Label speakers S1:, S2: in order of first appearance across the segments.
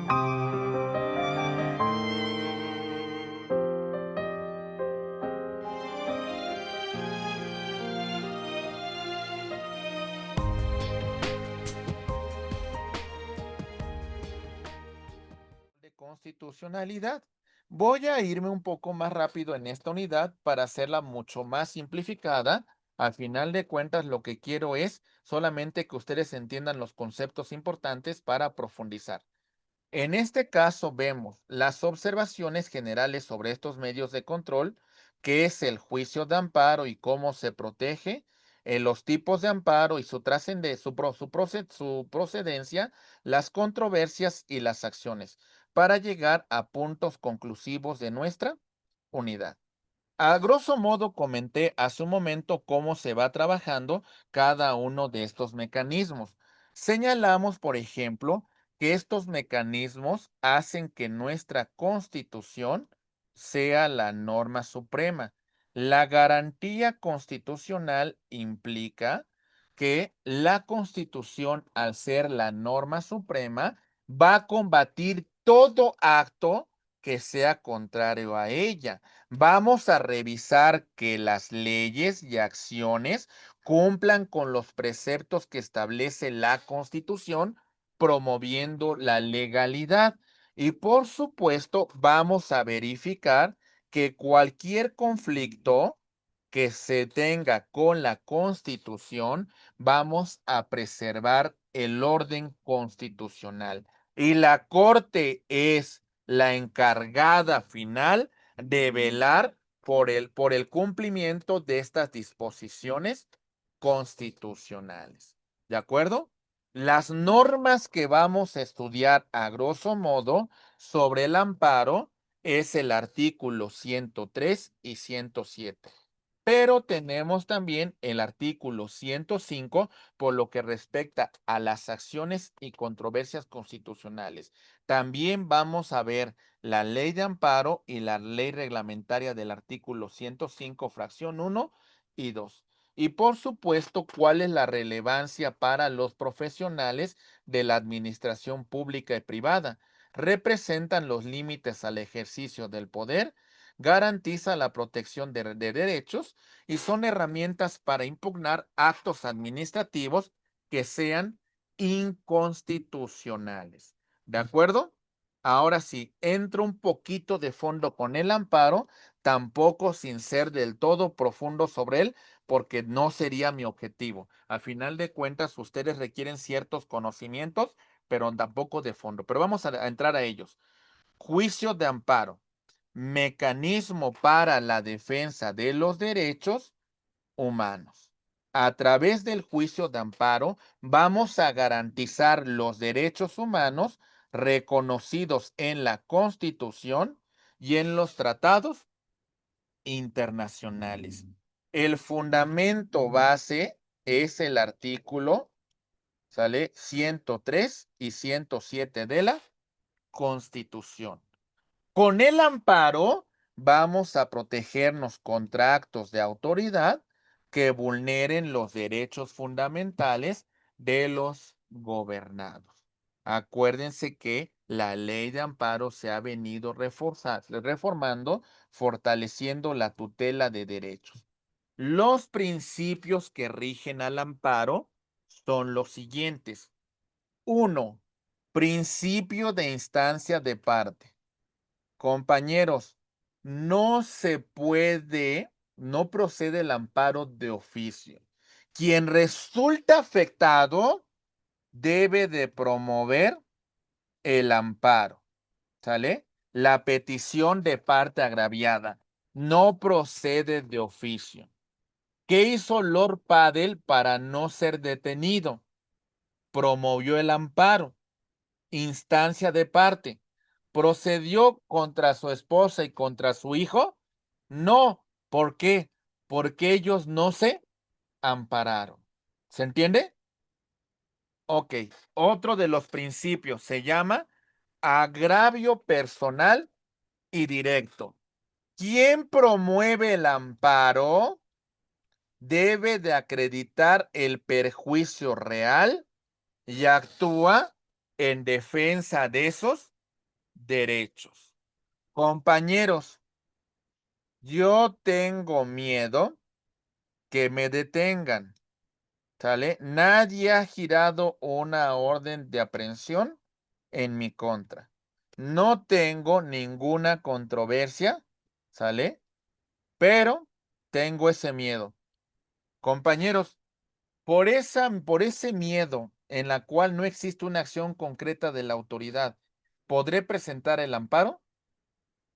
S1: De constitucionalidad. Voy a irme un poco más rápido en esta unidad para hacerla mucho más simplificada. Al final de cuentas, lo que quiero es solamente que ustedes entiendan los conceptos importantes para profundizar. En este caso vemos las observaciones generales sobre estos medios de control, qué es el juicio de amparo y cómo se protege, los tipos de amparo y su trascendencia, su procedencia, las controversias y las acciones, para llegar a puntos conclusivos de nuestra unidad. A grosso modo comenté hace un momento cómo se va trabajando cada uno de estos mecanismos. Señalamos, por ejemplo, que estos mecanismos hacen que nuestra Constitución sea la norma suprema. La garantía constitucional implica que la Constitución, al ser la norma suprema, va a combatir todo acto que sea contrario a ella. Vamos a revisar que las leyes y acciones cumplan con los preceptos que establece la Constitución, promoviendo la legalidad. Y por supuesto, vamos a verificar que cualquier conflicto que se tenga con la Constitución, vamos a preservar el orden constitucional. Y la Corte es la encargada final de velar por el cumplimiento de estas disposiciones constitucionales. ¿De acuerdo? Las normas que vamos a estudiar a grosso modo sobre el amparo es el artículo 103 y 107. Pero tenemos también el artículo 105 por lo que respecta a las acciones y controversias constitucionales. También vamos a ver la ley de amparo y la ley reglamentaria del artículo 105, fracción 1 y 2. Y por supuesto, cuál es la relevancia para los profesionales de la administración pública y privada. Representan los límites al ejercicio del poder, garantiza la protección de derechos y son herramientas para impugnar actos administrativos que sean inconstitucionales. ¿De acuerdo? Ahora sí, entro un poquito de fondo con el amparo, tampoco sin ser del todo profundo sobre él, porque no sería mi objetivo. Al final de cuentas, ustedes requieren ciertos conocimientos, pero tampoco de fondo. Pero vamos a entrar a ellos. Juicio de amparo, mecanismo para la defensa de los derechos humanos. A través del juicio de amparo vamos a garantizar los derechos humanos reconocidos en la Constitución y en los tratados internacionales. El fundamento base es el artículo, ¿sale? 103 y 107 de la Constitución. Con el amparo vamos a protegernos contra actos de autoridad que vulneren los derechos fundamentales de los gobernados. Acuérdense que la ley de amparo se ha venido reformando, fortaleciendo la tutela de derechos. Los principios que rigen al amparo son los siguientes. 1. Principio de instancia de parte. Compañeros, no procede el amparo de oficio. Quien resulta afectado debe de promover el amparo, ¿sale? La petición de parte agraviada no procede de oficio. ¿Qué hizo Lord Padel para no ser detenido? Promovió el amparo. Instancia de parte. ¿Procedió contra su esposa y contra su hijo? No. ¿Por qué? Porque ellos no se ampararon. ¿Se entiende? Ok. Otro de los principios se llama agravio personal y directo. Quien promueve el amparo debe de acreditar el perjuicio real y actúa en defensa de esos derechos. Compañeros, yo tengo miedo que me detengan, ¿sale? Nadie ha girado una orden de aprehensión en mi contra. No tengo ninguna controversia, ¿sale? Pero tengo ese miedo. Compañeros, por ese miedo en la cual no existe una acción concreta de la autoridad, ¿podré presentar el amparo?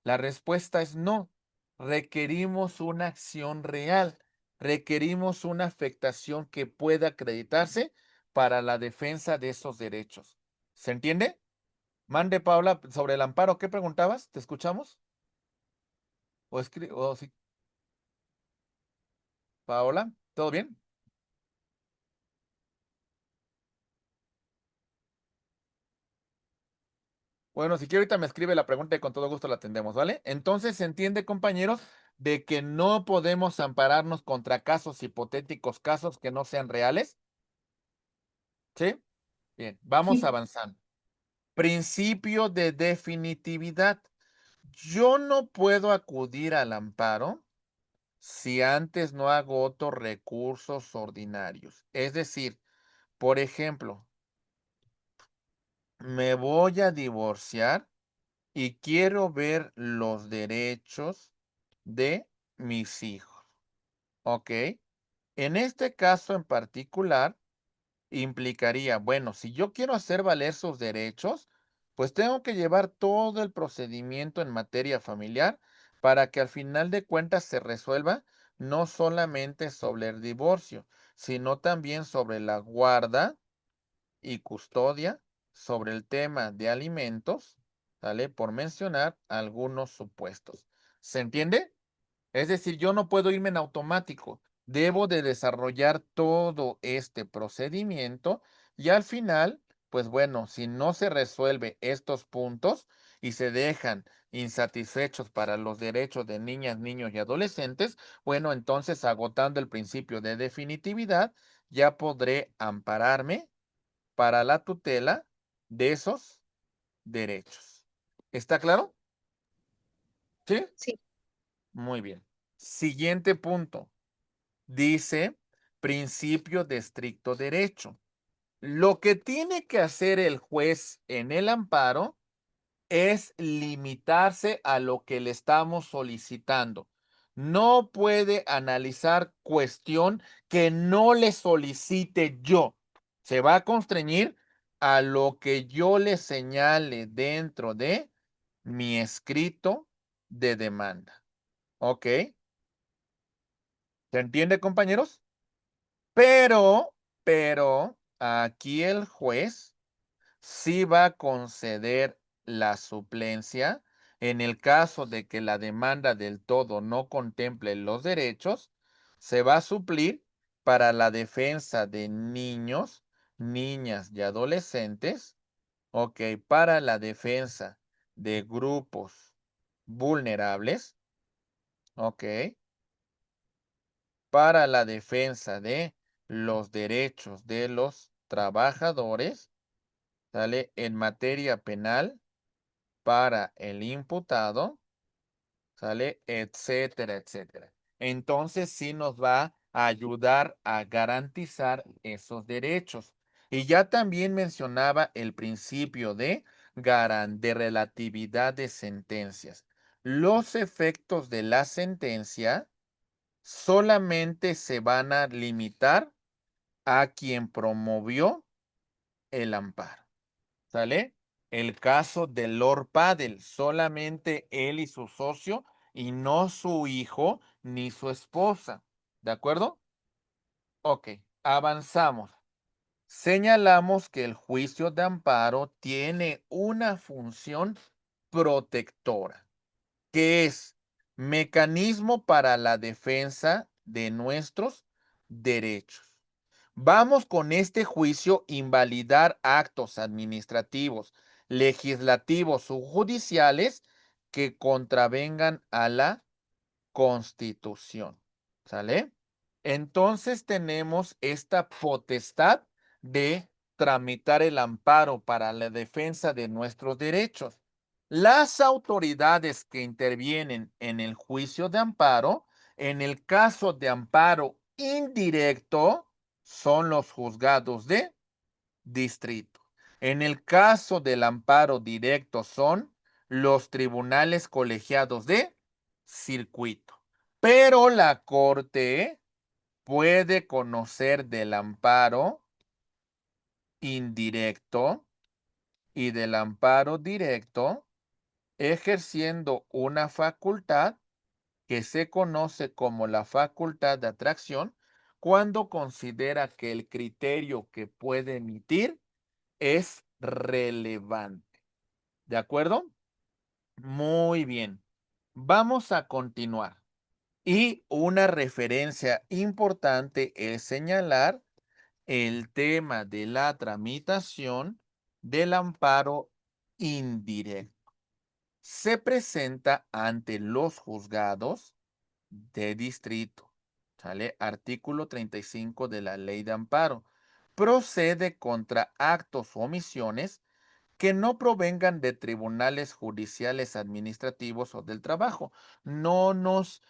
S1: La respuesta es no. Requerimos una acción real. Requerimos una afectación que pueda acreditarse para la defensa de esos derechos. ¿Se entiende? Mande, Paula, sobre el amparo, ¿qué preguntabas? ¿Te escuchamos? O sí, Paola, ¿todo bien? Bueno, si quiere ahorita me escribe la pregunta y con todo gusto la atendemos, ¿vale? Entonces se entiende, compañeros, de que no podemos ampararnos contra casos hipotéticos, casos que no sean reales, ¿sí? Bien, vamos
S2: Sí,
S1: avanzando. Principio de definitividad. Yo no puedo acudir al amparo si antes no agoto recursos ordinarios. Es decir, por ejemplo, me voy a divorciar y quiero ver los derechos de mis hijos. ¿Ok? En este caso en particular, implicaría, bueno, si yo quiero hacer valer sus derechos, pues tengo que llevar todo el procedimiento en materia familiar para que al final de cuentas se resuelva no solamente sobre el divorcio, sino también sobre la guarda y custodia, sobre el tema de alimentos, ¿sale? Por mencionar algunos supuestos. ¿Se entiende? Es decir, yo no puedo irme en automático. Debo de desarrollar todo este procedimiento y al final, pues bueno, si no se resuelve estos puntos y se dejan insatisfechos para los derechos de niñas, niños y adolescentes, bueno, entonces agotando el principio de definitividad, ya podré ampararme para la tutela de esos derechos. ¿Está claro? ¿Sí?
S2: sí,
S1: Muy bien. Siguiente punto. Dice principio de estricto derecho. Lo que tiene que hacer el juez en el amparo es limitarse a lo que le estamos solicitando. No puede analizar cuestión que no le solicite yo. Se va a constreñir a lo que yo le señale dentro de mi escrito de demanda. ¿Ok? ¿Se entiende, compañeros? Pero aquí el juez sí va a conceder la suplencia en el caso de que la demanda del todo no contemple los derechos, se va a suplir para la defensa de niños, niñas y adolescentes, ok, para la defensa de grupos vulnerables, ok, para la defensa de los derechos de los trabajadores, ¿sale? En materia penal para el imputado, ¿sale? Etcétera, etcétera. Entonces sí nos va a ayudar a garantizar esos derechos. Y ya también mencionaba el principio de relatividad de sentencias. Los efectos de la sentencia solamente se van a limitar a quien promovió el amparo. ¿Sale? El caso de Lord Paddle, solamente él y su socio y no su hijo ni su esposa. ¿De acuerdo? Ok, avanzamos. Señalamos que el juicio de amparo tiene una función protectora, que es mecanismo para la defensa de nuestros derechos. Vamos con este juicio invalidar actos administrativos, legislativos o judiciales que contravengan a la Constitución. ¿Sale? Entonces tenemos esta potestad de tramitar el amparo para la defensa de nuestros derechos. Las autoridades que intervienen en el juicio de amparo, en el caso de amparo indirecto, son los juzgados de distrito. En el caso del amparo directo son los tribunales colegiados de circuito. Pero la Corte puede conocer del amparo indirecto y del amparo directo ejerciendo una facultad que se conoce como la facultad de atracción cuando considera que el criterio que puede emitir es relevante. ¿De acuerdo? Muy bien. Vamos a continuar. Y una referencia importante es señalar el tema de la tramitación del amparo indirecto. Se presenta ante los juzgados de distrito. ¿Sale? Artículo 35 de la Ley de Amparo. Procede contra actos o omisiones que no provengan de tribunales judiciales, administrativos o del trabajo. No nos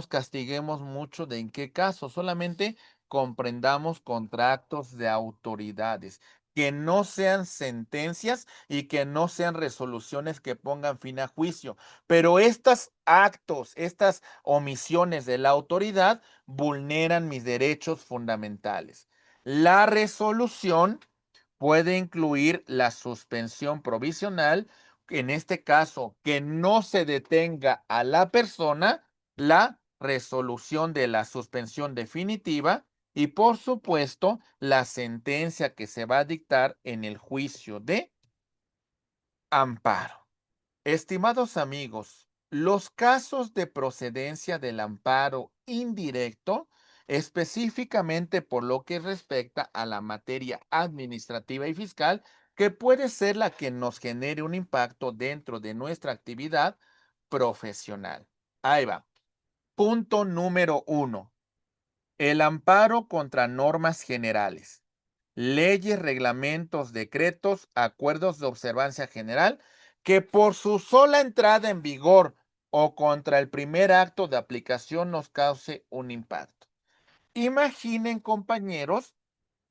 S1: castiguemos mucho de en qué caso, solamente comprendamos contra actos de autoridades, que no sean sentencias y que no sean resoluciones que pongan fin a juicio. Pero estos actos, estas omisiones de la autoridad vulneran mis derechos fundamentales. La resolución puede incluir la suspensión provisional, en este caso, que no se detenga a la persona, la resolución de la suspensión definitiva y, por supuesto, la sentencia que se va a dictar en el juicio de amparo. Estimados amigos, los casos de procedencia del amparo indirecto, específicamente por lo que respecta a la materia administrativa y fiscal, que puede ser la que nos genere un impacto dentro de nuestra actividad profesional. Ahí va. Punto número 1. El amparo contra normas generales, leyes, reglamentos, decretos, acuerdos de observancia general, que por su sola entrada en vigor o contra el primer acto de aplicación nos cause un impacto. Imaginen, compañeros,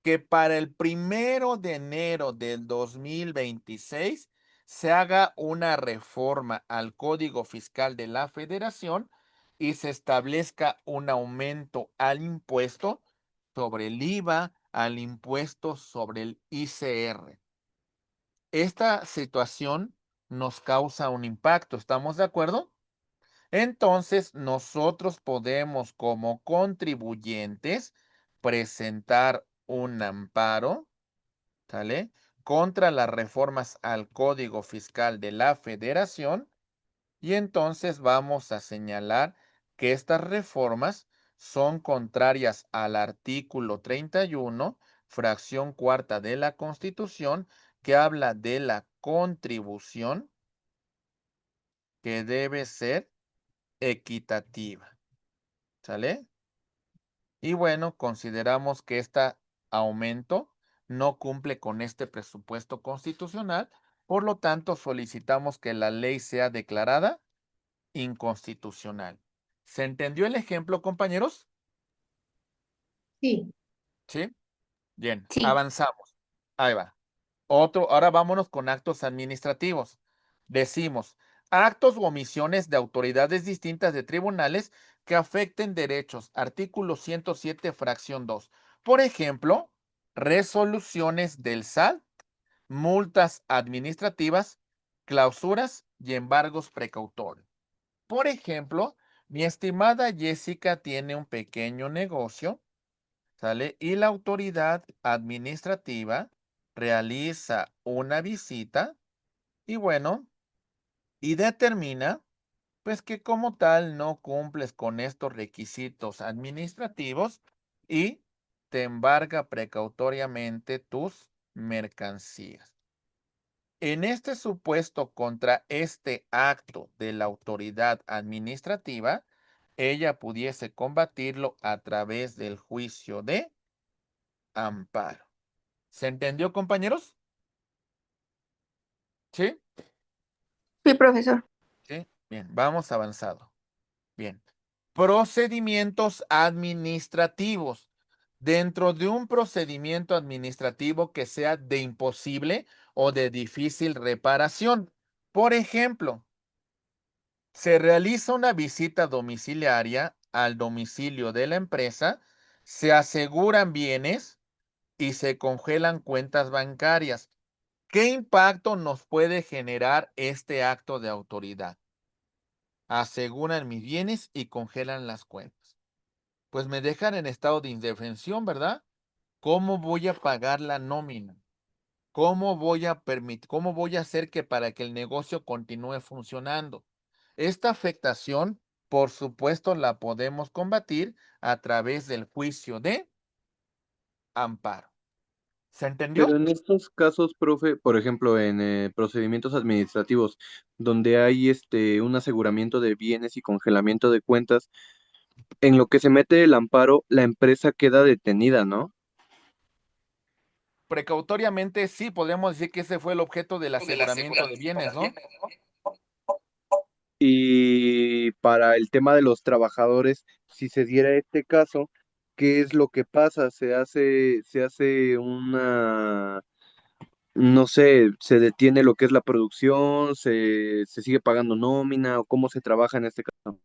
S1: que para el 1 de enero del 2026 se haga una reforma al Código Fiscal de la Federación y se establezca un aumento al impuesto sobre el IVA, al impuesto sobre el ICR. Esta situación nos causa un impacto, ¿estamos de acuerdo? Entonces, nosotros podemos como contribuyentes presentar un amparo, ¿sale? Contra las reformas al Código Fiscal de la Federación y entonces vamos a señalar que estas reformas son contrarias al artículo 31, fracción cuarta de la Constitución, que habla de la contribución que debe ser equitativa, ¿sale? Y bueno, consideramos que este aumento no cumple con este presupuesto constitucional, por lo tanto solicitamos que la ley sea declarada inconstitucional. ¿Se entendió el ejemplo, compañeros?
S2: Sí,
S1: ¿Sí? Bien,
S2: sí.
S1: avanzamos. Ahí va. Ahora vámonos con actos administrativos. Decimos, actos u omisiones de autoridades distintas de tribunales que afecten derechos. Artículo 107, fracción 2. Por ejemplo, resoluciones del SAT, multas administrativas, clausuras y embargos precautorios. Por ejemplo, mi estimada Jessica tiene un pequeño negocio, ¿sale? Y la autoridad administrativa realiza una visita y bueno, y determina pues que como tal no cumples con estos requisitos administrativos y te embarga precautoriamente tus mercancías. En este supuesto contra este acto de la autoridad administrativa, ella pudiese combatirlo a través del juicio de amparo. ¿Se entendió, compañeros? ¿Sí?
S2: Sí, profesor.
S1: ¿Sí? Bien, vamos avanzado. Bien. Procedimientos administrativos. Dentro de un procedimiento administrativo que sea de imposible o de difícil reparación. Por ejemplo, se realiza una visita domiciliaria al domicilio de la empresa, se aseguran bienes y se congelan cuentas bancarias. ¿Qué impacto nos puede generar este acto de autoridad? Aseguran mis bienes y congelan las cuentas. Pues me dejan en estado de indefensión, ¿verdad? ¿Cómo voy a pagar la nómina? ¿Cómo voy a hacer que para que el negocio continúe funcionando? Esta afectación, por supuesto, la podemos combatir a través del juicio de amparo. ¿Se entendió?
S3: Pero en estos casos, profe, por ejemplo, en procedimientos administrativos, donde hay un aseguramiento de bienes y congelamiento de cuentas, en lo que se mete el amparo, la empresa queda detenida, ¿no?
S1: Precautoriamente, sí, podemos decir que ese fue el objeto del aseguramiento de bienes, ¿no?
S3: Y para el tema de los trabajadores, si se diera este caso, ¿qué es lo que pasa? Se hace una, no sé, se detiene lo que es la producción, se sigue pagando nómina o cómo se trabaja en este caso.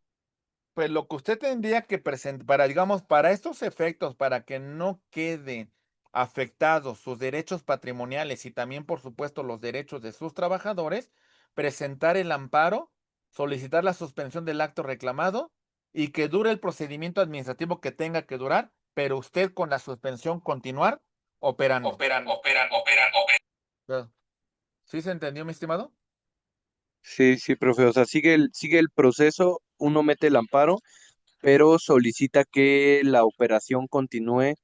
S1: Pues lo que usted tendría que presentar, para, digamos, para estos efectos, para que no queden afectados sus derechos patrimoniales y también, por supuesto, los derechos de sus trabajadores, presentar el amparo, solicitar la suspensión del acto reclamado y que dure el procedimiento administrativo que tenga que durar, pero usted con la suspensión continuar operando. Claro. ¿Sí se entendió, mi estimado?
S3: Sí, sí, profe, o sea, sigue el proceso, uno mete el amparo, pero solicita que la operación continúe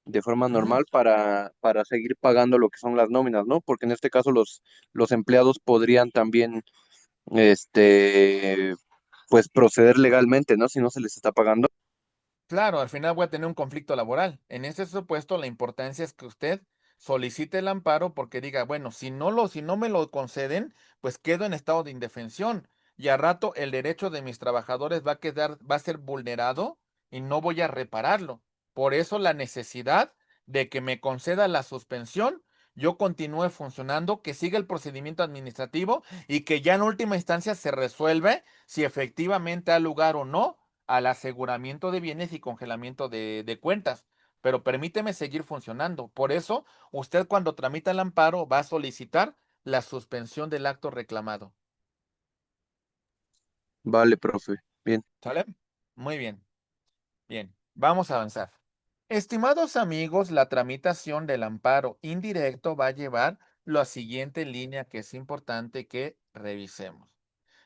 S3: de forma
S1: Ujú.
S3: normal para seguir pagando lo que son las nóminas, ¿no? Porque en este caso los empleados podrían también, este, pues proceder legalmente, ¿no? Si no se les está pagando.
S1: Claro, al final voy a tener un conflicto laboral. En este supuesto, la importancia es que usted solicite el amparo porque diga, bueno, si no me lo conceden, pues quedo en estado de indefensión y a rato el derecho de mis trabajadores va a ser vulnerado y no voy a repararlo. Por eso la necesidad de que me conceda la suspensión, yo continúe funcionando, que siga el procedimiento administrativo y que ya en última instancia se resuelve si efectivamente ha lugar o no al aseguramiento de bienes y congelamiento de cuentas. Pero permíteme seguir funcionando. Por eso, usted cuando tramita el amparo va a solicitar la suspensión del acto reclamado.
S3: Vale, profe. Bien.
S1: ¿Sale? Muy bien. Bien. Vamos a avanzar. Estimados amigos, la tramitación del amparo indirecto va a llevar la siguiente línea que es importante que revisemos.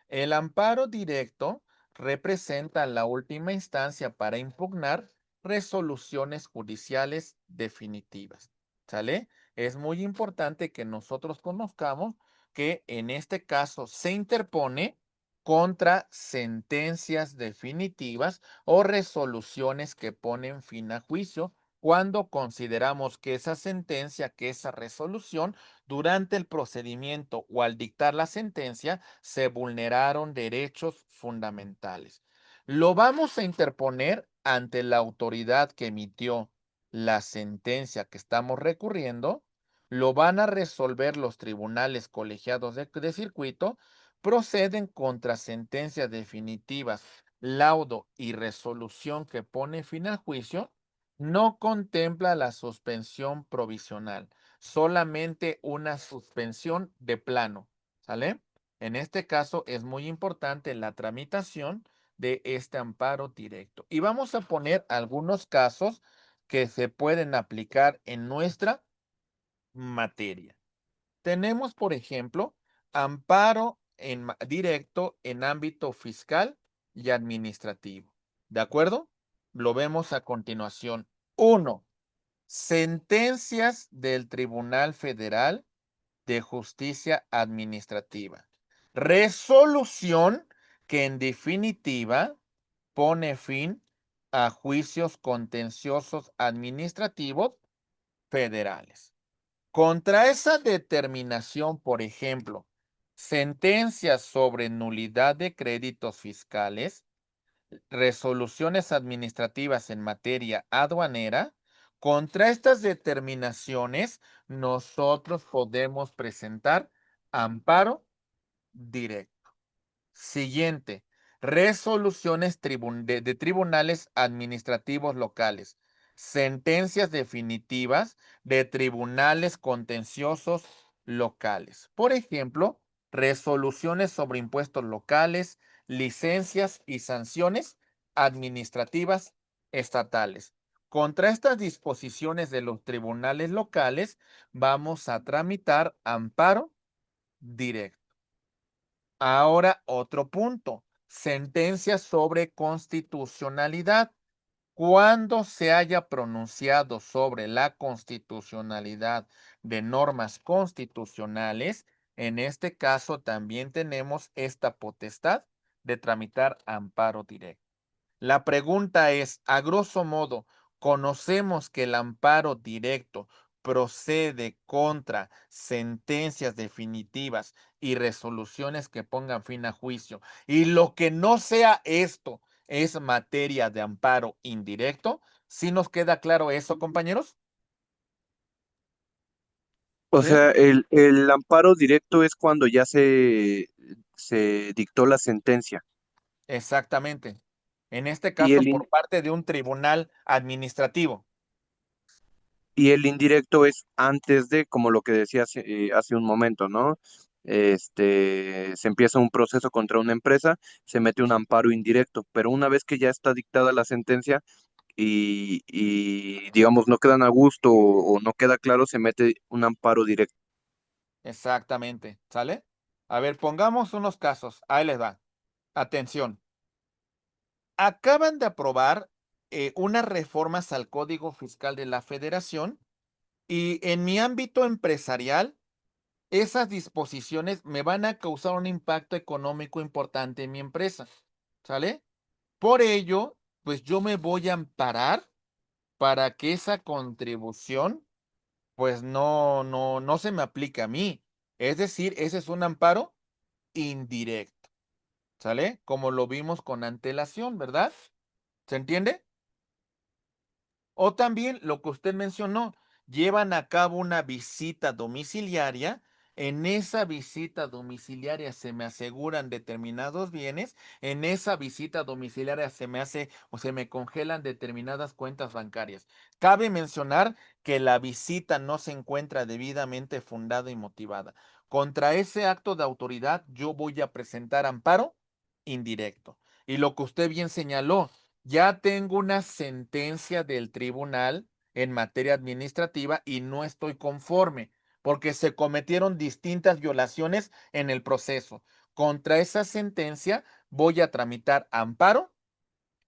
S1: El amparo directo representa la última instancia para impugnar resoluciones judiciales definitivas. ¿Sale? Es muy importante que nosotros conozcamos que en este caso se interpone contra sentencias definitivas o resoluciones que ponen fin a juicio cuando consideramos que esa sentencia, que esa resolución, durante el procedimiento o al dictar la sentencia, se vulneraron derechos fundamentales. Lo vamos a interponer ante la autoridad que emitió la sentencia que estamos recurriendo, lo van a resolver los tribunales colegiados de circuito, proceden contra sentencias definitivas, laudo y resolución que pone fin al juicio, no contempla la suspensión provisional, solamente una suspensión de plano, ¿sale? En este caso es muy importante la tramitación de este amparo directo. Y vamos a poner algunos casos que se pueden aplicar en nuestra materia. Tenemos, por ejemplo, amparo directo en ámbito fiscal y administrativo. ¿De acuerdo? Lo vemos a continuación. Uno, sentencias del Tribunal Federal de Justicia Administrativa. Resolución que en definitiva pone fin a juicios contenciosos administrativos federales. Contra esa determinación, por ejemplo, sentencias sobre nulidad de créditos fiscales, resoluciones administrativas en materia aduanera. Contra estas determinaciones, nosotros podemos presentar amparo directo. Siguiente, resoluciones de tribunales administrativos locales, sentencias definitivas de tribunales contenciosos locales. Por ejemplo, resoluciones sobre impuestos locales, licencias y sanciones administrativas estatales. Contra estas disposiciones de los tribunales locales, vamos a tramitar amparo directo. Ahora, otro punto. Sentencia sobre constitucionalidad. Cuando se haya pronunciado sobre la constitucionalidad de normas constitucionales, en este caso también tenemos esta potestad de tramitar amparo directo. La pregunta es, a grosso modo, ¿conocemos que el amparo directo procede contra sentencias definitivas y resoluciones que pongan fin a juicio? Y lo que no sea esto es materia de amparo indirecto. ¿Sí nos queda claro eso, compañeros?
S3: O
S1: Sí,
S3: sea, el amparo directo es cuando ya se dictó la sentencia.
S1: exactamente. En este
S3: Y
S1: caso, por parte de un tribunal administrativo.
S3: y el indirecto es antes de, como lo que decía hace un momento, ¿no? Se empieza un proceso contra una empresa, se mete un amparo indirecto, pero una vez que ya está dictada la sentencia digamos, no quedan a gusto o no queda claro, se mete un amparo directo.
S1: Exactamente. ¿Sale? A ver, pongamos unos casos. Ahí les va. Atención. Acaban de aprobar unas reformas al Código Fiscal de la Federación y en mi ámbito empresarial, esas disposiciones me van a causar un impacto económico importante en mi empresa. ¿Sale? Por ello, pues yo me voy a amparar para que esa contribución, pues no se me aplique a mí. Es decir, ese es un amparo indirecto. ¿Sale? Como lo vimos con antelación, ¿verdad? ¿Se entiende? O también lo que usted mencionó, llevan a cabo una visita domiciliaria. En esa visita domiciliaria se me aseguran determinados bienes. En esa visita domiciliaria se me hace o se me congelan determinadas cuentas bancarias. Cabe mencionar que la visita no se encuentra debidamente fundada y motivada. Contra ese acto de autoridad, yo voy a presentar amparo indirecto. Y lo que usted bien señaló, ya tengo una sentencia del tribunal en materia administrativa y no estoy conforme porque se cometieron distintas violaciones en el proceso. Contra esa sentencia voy a tramitar amparo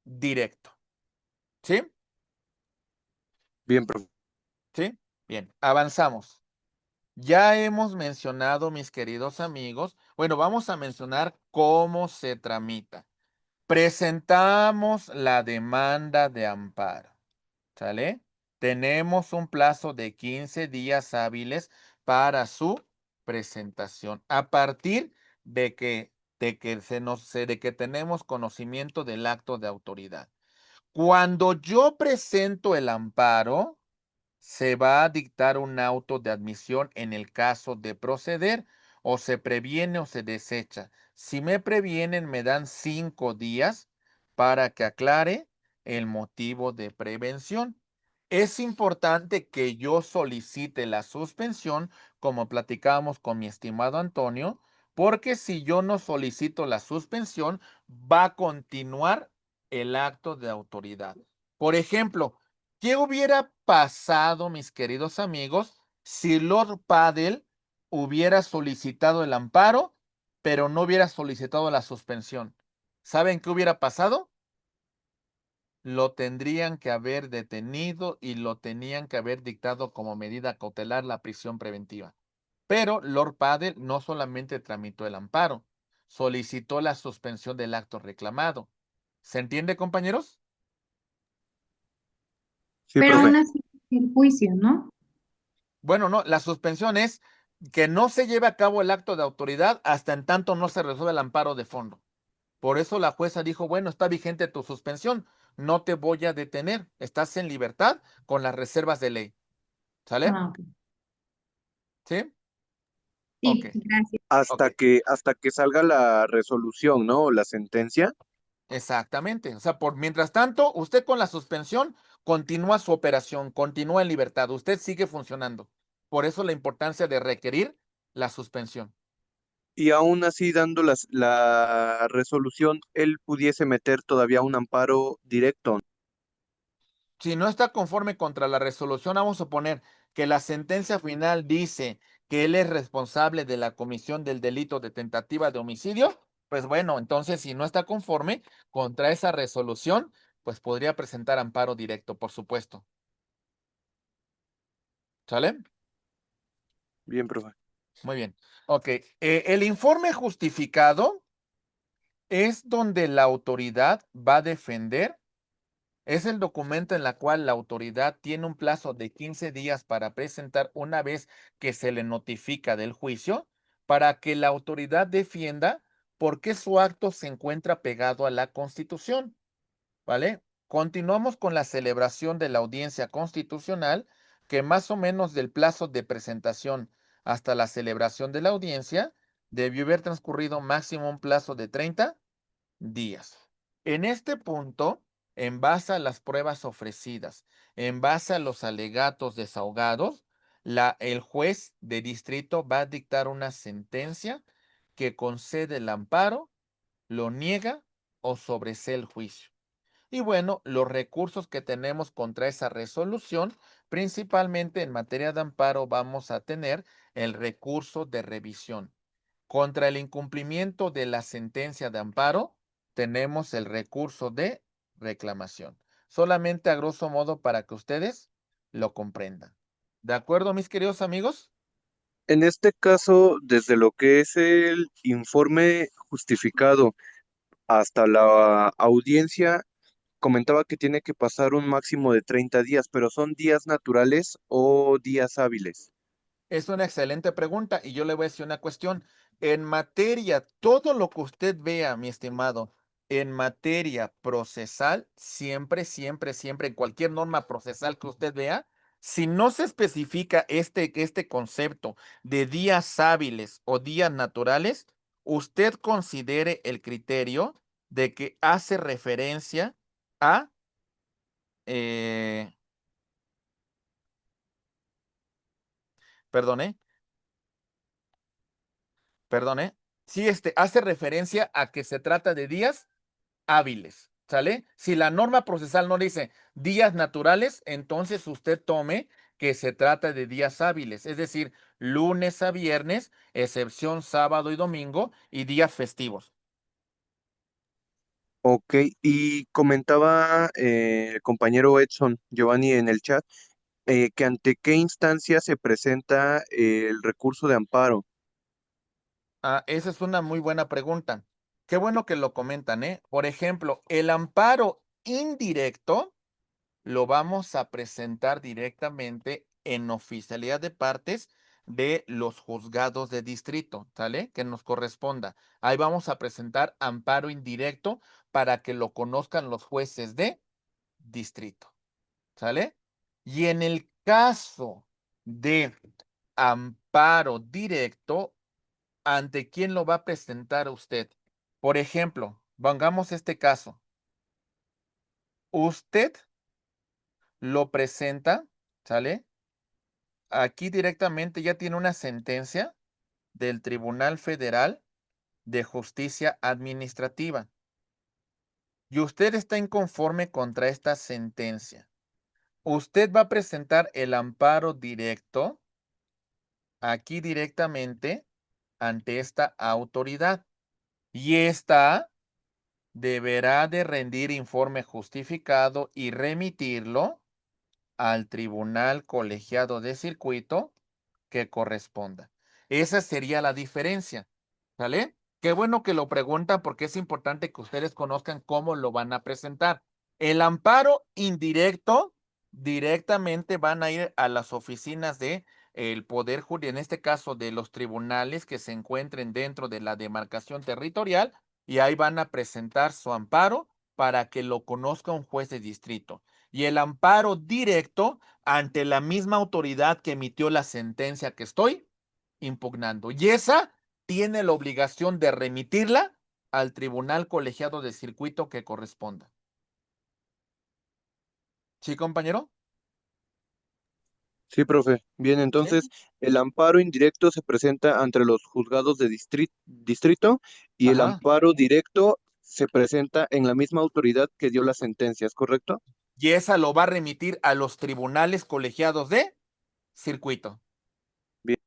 S1: directo. ¿Sí?
S3: Bien, profe.
S1: ¿Sí? Bien, avanzamos. Ya hemos mencionado, mis queridos amigos, bueno, vamos a mencionar cómo se tramita. Presentamos la demanda de amparo. ¿Sale? Tenemos un plazo de 15 días hábiles para su presentación. A partir de que tenemos conocimiento del acto de autoridad. Cuando yo presento el amparo, se va a dictar un auto de admisión en el caso de proceder, o se previene o se desecha. Si me previenen, me dan 5 días para que aclare el motivo de prevención. Es importante que yo solicite la suspensión, como platicábamos con mi estimado Antonio, porque si yo no solicito la suspensión, va a continuar el acto de autoridad. Por ejemplo, ¿qué hubiera pasado, mis queridos amigos, si Lord Paddle hubiera solicitado el amparo, pero no hubiera solicitado la suspensión? ¿Saben qué hubiera pasado? Lo tendrían que haber detenido y lo tenían que haber dictado como medida cautelar la prisión preventiva. Pero Lord Paddle no solamente tramitó el amparo, solicitó la suspensión del acto reclamado. ¿Se entiende, compañeros?
S3: Sí,
S2: Pero
S3: profe.
S2: aún así, el juicio, ¿no?
S1: Bueno, no, la suspensión es que no se lleve a cabo el acto de autoridad hasta en tanto no se resuelva el amparo de fondo. Por eso la jueza dijo, bueno, está vigente tu suspensión, no te voy a detener, estás en libertad con las reservas de ley. ¿Sale?
S2: Ah, ok.
S1: ¿Sí? Ok,
S2: Sí, gracias.
S1: ok.
S3: Hasta que salga la resolución, ¿no? O la sentencia.
S1: Exactamente. O sea, por mientras tanto, usted con la suspensión continúa su operación, continúa en libertad, usted sigue funcionando. Por eso la importancia de requerir la suspensión.
S3: Y aún así, dando la resolución, él pudiese meter todavía un amparo directo.
S1: Si no está conforme contra la resolución, vamos a suponer que la sentencia final dice que él es responsable de la comisión del delito de tentativa de homicidio, pues bueno, entonces si no está conforme contra esa resolución, pues podría presentar amparo directo, por supuesto. ¿Sale?
S3: Bien, profe.
S1: Muy bien. Ok. El informe justificado es donde la autoridad va a defender. Es el documento en la cual la autoridad tiene un plazo de 15 días para presentar una vez que se le notifica del juicio, para que la autoridad defienda por qué su acto se encuentra pegado a la Constitución, ¿vale? Continuamos con la celebración de la audiencia constitucional, que más o menos del plazo de presentación hasta la celebración de la audiencia debió haber transcurrido máximo un plazo de 30 días. En este punto, en base a las pruebas ofrecidas, en base a los alegatos desahogados, el juez de distrito va a dictar una sentencia que concede el amparo, lo niega o sobresee el juicio. Y bueno, los recursos que tenemos contra esa resolución, principalmente en materia de amparo, vamos a tener el recurso de revisión. Contra el incumplimiento de la sentencia de amparo, tenemos el recurso de reclamación. Solamente a grosso modo para que ustedes lo comprendan. ¿De acuerdo, mis queridos amigos?
S3: En este caso, desde lo que es el informe justificado hasta la audiencia, comentaba que tiene que pasar un máximo de 30 días, pero ¿son días naturales o días hábiles?
S1: Es una excelente pregunta y yo le voy a decir una cuestión. En materia, todo lo que usted vea, mi estimado, en materia procesal, siempre, siempre, siempre, en cualquier norma procesal que usted vea, si no se especifica este concepto de días hábiles o días naturales, usted considere el criterio de que hace referencia a, eh, perdone, perdone, sí, hace referencia a que se trata de días hábiles, ¿sale? Si la norma procesal no dice días naturales, entonces usted tome que se trata de días hábiles, es decir, lunes a viernes, excepción sábado y domingo y días festivos.
S3: Ok, y comentaba el compañero Edson Giovanni en el chat que ante qué instancia se presenta el recurso de amparo.
S1: Ah, esa es una muy buena pregunta. Qué bueno que lo comentan, ¿eh? Por ejemplo, el amparo indirecto lo vamos a presentar directamente en oficialidad de partes de los juzgados de distrito, ¿sale? Que nos corresponda. Ahí vamos a presentar amparo indirecto para que lo conozcan los jueces de distrito, ¿sale? Y en el caso de amparo directo, ¿ante quién lo va a presentar usted? Por ejemplo, pongamos este caso. Usted lo presenta, ¿sale? Aquí directamente ya tiene una sentencia del Tribunal Federal de Justicia Administrativa y usted está inconforme contra esta sentencia. Usted va a presentar el amparo directo aquí directamente ante esta autoridad y esta deberá de rendir informe justificado y remitirlo al tribunal colegiado de circuito que corresponda. Esa sería la diferencia, ¿vale? Qué bueno que lo preguntan porque es importante que ustedes conozcan cómo lo van a presentar. El amparo indirecto directamente van a ir a las oficinas de el poder jurídico, en este caso de los tribunales que se encuentren dentro de la demarcación territorial, y ahí van a presentar su amparo para que lo conozca un juez de distrito. Y el amparo directo ante la misma autoridad que emitió la sentencia que estoy impugnando. Y esa tiene la obligación de remitirla al tribunal colegiado de circuito que corresponda. ¿Sí, compañero?
S3: Sí, profe. Bien,
S1: Sí.
S3: entonces el amparo indirecto se presenta ante los juzgados de distrito y el
S1: Ajá.
S3: amparo directo se presenta en la misma autoridad que dio la sentencia, ¿es correcto?
S1: Y esa lo va a remitir a los tribunales colegiados de circuito.
S3: Bien.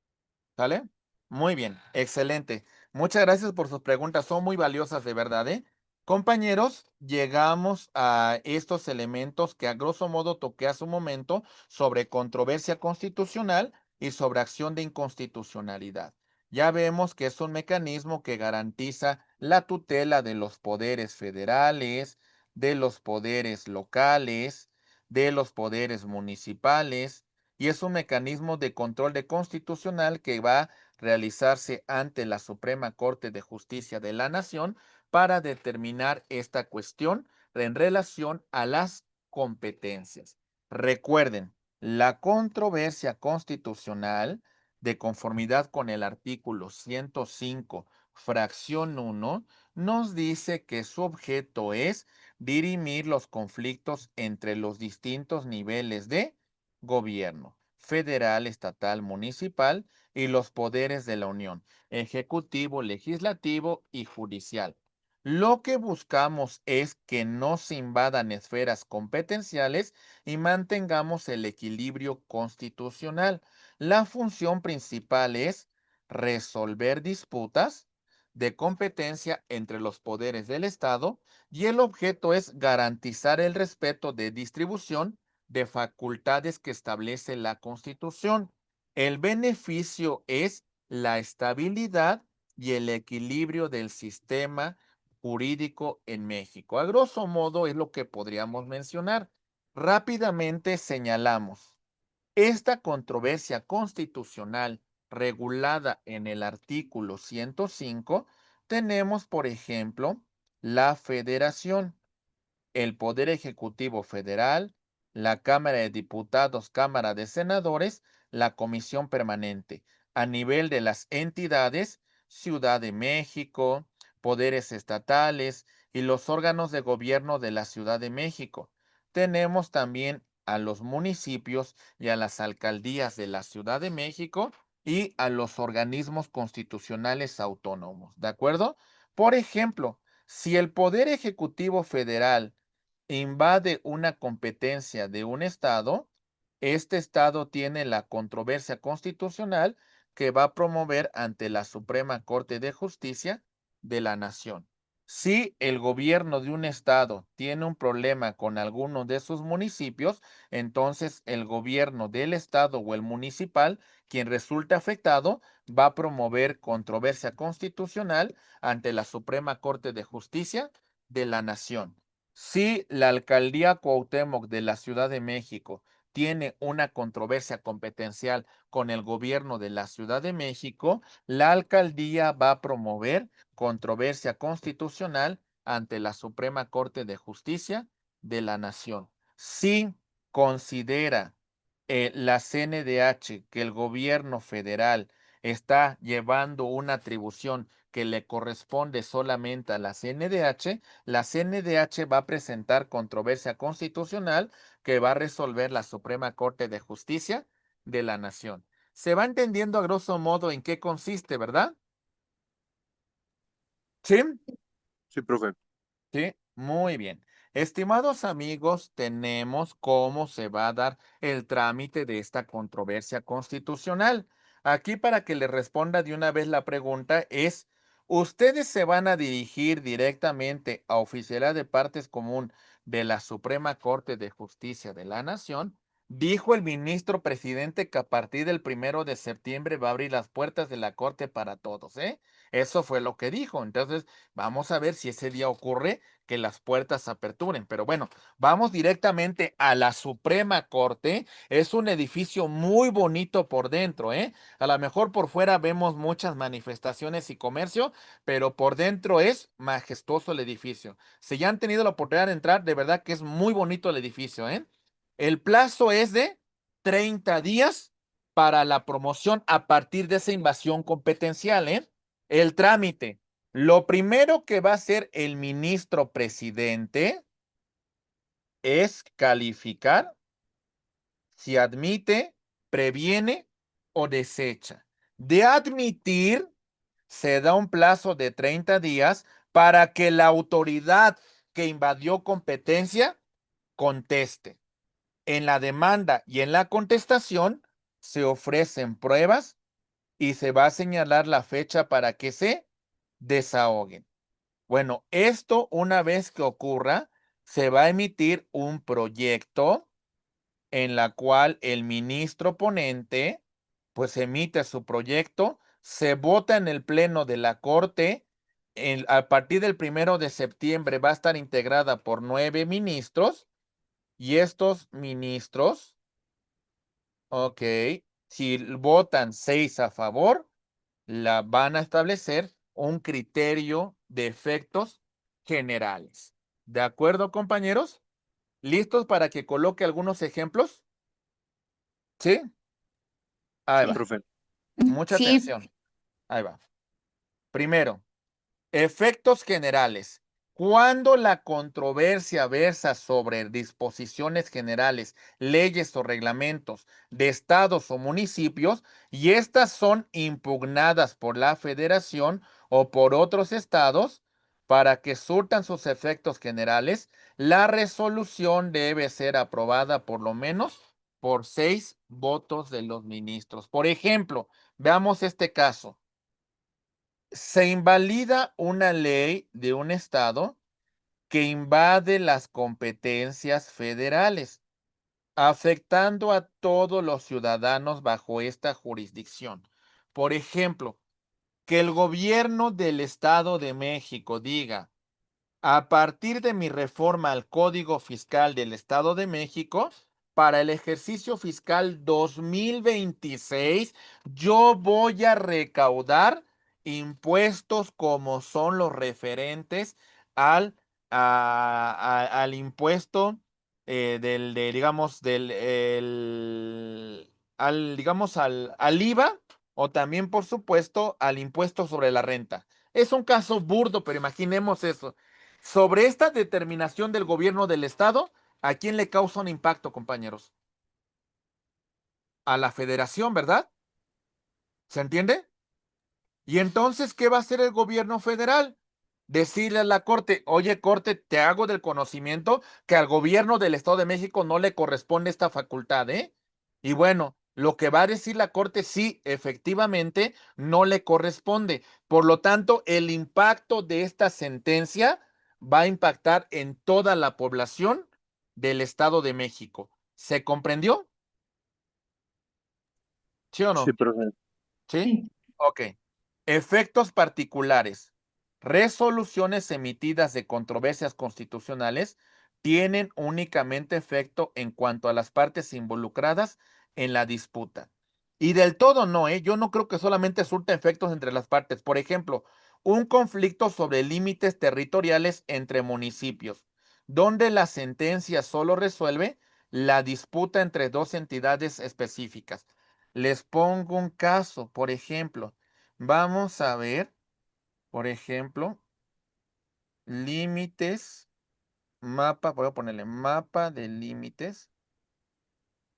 S1: ¿Sale? Muy bien, excelente. Muchas gracias por sus preguntas, son muy valiosas de verdad, ¿eh? Compañeros, llegamos a estos elementos que a grosso modo toqué hace un momento sobre controversia constitucional y sobre acción de inconstitucionalidad. Ya vemos que es un mecanismo que garantiza la tutela de los poderes federales, de los poderes locales, de los poderes municipales, y es un mecanismo de control de constitucional que va a realizarse ante la Suprema Corte de Justicia de la Nación para determinar esta cuestión en relación a las competencias. Recuerden, la controversia constitucional, de conformidad con el artículo 105, fracción 1, nos dice que su objeto es dirimir los conflictos entre los distintos niveles de gobierno federal, estatal, municipal y los poderes de la Unión, ejecutivo, legislativo y judicial. Lo que buscamos es que no se invadan esferas competenciales y mantengamos el equilibrio constitucional. La función principal es resolver disputas de competencia entre los poderes del Estado y el objeto es garantizar el respeto de distribución de facultades que establece la Constitución. El beneficio es la estabilidad y el equilibrio del sistema jurídico en México. A grosso modo es lo que podríamos mencionar. Rápidamente señalamos, esta controversia constitucional regulada en el artículo 105, tenemos, por ejemplo, la federación, el Poder Ejecutivo Federal, la Cámara de Diputados, Cámara de Senadores, la Comisión Permanente. A nivel de las entidades, Ciudad de México, poderes estatales y los órganos de gobierno de la Ciudad de México. Tenemos también a los municipios y a las alcaldías de la Ciudad de México y a los organismos constitucionales autónomos. ¿De acuerdo? Por ejemplo, si el Poder Ejecutivo Federal invade una competencia de un estado, este estado tiene la controversia constitucional que va a promover ante la Suprema Corte de Justicia de la Nación. Si el gobierno de un estado tiene un problema con alguno de sus municipios, entonces el gobierno del estado o el municipal, quien resulte afectado, va a promover controversia constitucional ante la Suprema Corte de Justicia de la Nación. Si la alcaldía Cuauhtémoc de la Ciudad de México tiene una controversia competencial con el gobierno de la Ciudad de México, la alcaldía va a promover controversia constitucional ante la Suprema Corte de Justicia de la Nación. Si considera la CNDH que el gobierno federal está llevando una atribución que le corresponde solamente a la CNDH va a presentar controversia constitucional que va a resolver la Suprema Corte de Justicia de la Nación. Se va entendiendo a grosso modo en qué consiste, ¿verdad? Sí.
S3: Sí, profe.
S1: Sí, muy bien. Estimados amigos, tenemos cómo se va a dar el trámite de esta controversia constitucional. Aquí para que le responda de una vez la pregunta es, ¿ustedes se van a dirigir directamente a Oficialía de Partes Común de la Suprema Corte de Justicia de la Nación? Dijo el ministro presidente que a partir del 1 de septiembre va a abrir las puertas de la Corte para todos, ¿eh? Eso fue lo que dijo. Entonces, vamos a ver si ese día ocurre que las puertas se aperturen. Pero bueno, vamos directamente a la Suprema Corte. Es un edificio muy bonito por dentro, ¿eh? A lo mejor por fuera vemos muchas manifestaciones y comercio, pero por dentro es majestuoso el edificio. Si ya han tenido la oportunidad de entrar, de verdad que es muy bonito el edificio, ¿eh? El plazo es de 30 días para la promoción a partir de esa invasión competencial, ¿eh? El trámite. Lo primero que va a hacer el ministro presidente es calificar si admite, previene o desecha. De admitir, se da un plazo de 30 días para que la autoridad que invadió competencia conteste. En la demanda y en la contestación se ofrecen pruebas y se va a señalar la fecha para que se desahoguen. Bueno, esto una vez que ocurra, se va a emitir un proyecto en la cual el ministro ponente pues emite su proyecto, se vota en el pleno de la Corte, a partir del 1 de septiembre va a estar integrada por 9 ministros y estos ministros, ok, si votan 6 a favor, la van a establecer un criterio de efectos generales. ¿De acuerdo, compañeros? ¿Listos para que coloque algunos ejemplos? ¿Sí? Ahí
S3: Sí,
S1: va.
S3: profe.
S1: Mucha
S2: Sí,
S1: atención. Ahí va. Primero, efectos generales. Cuando la controversia versa sobre disposiciones generales, leyes o reglamentos de estados o municipios y estas son impugnadas por la federación o por otros estados para que surtan sus efectos generales, la resolución debe ser aprobada por lo menos por 6 votos de los ministros. Por ejemplo, veamos este caso. Se invalida una ley de un estado que invade las competencias federales, afectando a todos los ciudadanos bajo esta jurisdicción. Por ejemplo, que el gobierno del Estado de México diga, a partir de mi reforma al Código Fiscal del Estado de México, para el ejercicio fiscal 2026, yo voy a recaudar impuestos como son los referentes al, al impuesto digamos, digamos, al IVA o también, por supuesto, al impuesto sobre la renta. Es un caso burdo, pero imaginemos eso. Sobre esta determinación del gobierno del estado, ¿a quién le causa un impacto, compañeros? A la federación, ¿verdad? ¿Se entiende? Y entonces, ¿qué va a hacer el gobierno federal? Decirle a la Corte, oye, Corte, te hago del conocimiento que al gobierno del Estado de México no le corresponde esta facultad, ¿eh? Y bueno, lo que va a decir la Corte, sí, efectivamente, no le corresponde. Por lo tanto, el impacto de esta sentencia va a impactar en toda la población del Estado de México. ¿Se comprendió? ¿Sí o
S3: Sí,
S1: no?
S3: profe.
S1: ¿Sí?
S2: sí.
S1: Ok. Efectos particulares. Resoluciones emitidas de controversias constitucionales tienen únicamente efecto en cuanto a las partes involucradas en la disputa. Y del todo no, ¿eh? Yo no creo que solamente surta efectos entre las partes. Por ejemplo, un conflicto sobre límites territoriales entre municipios, donde la sentencia solo resuelve la disputa entre dos entidades específicas. Les pongo un caso, por ejemplo, vamos a ver, por ejemplo, límites, mapa, voy a ponerle mapa de límites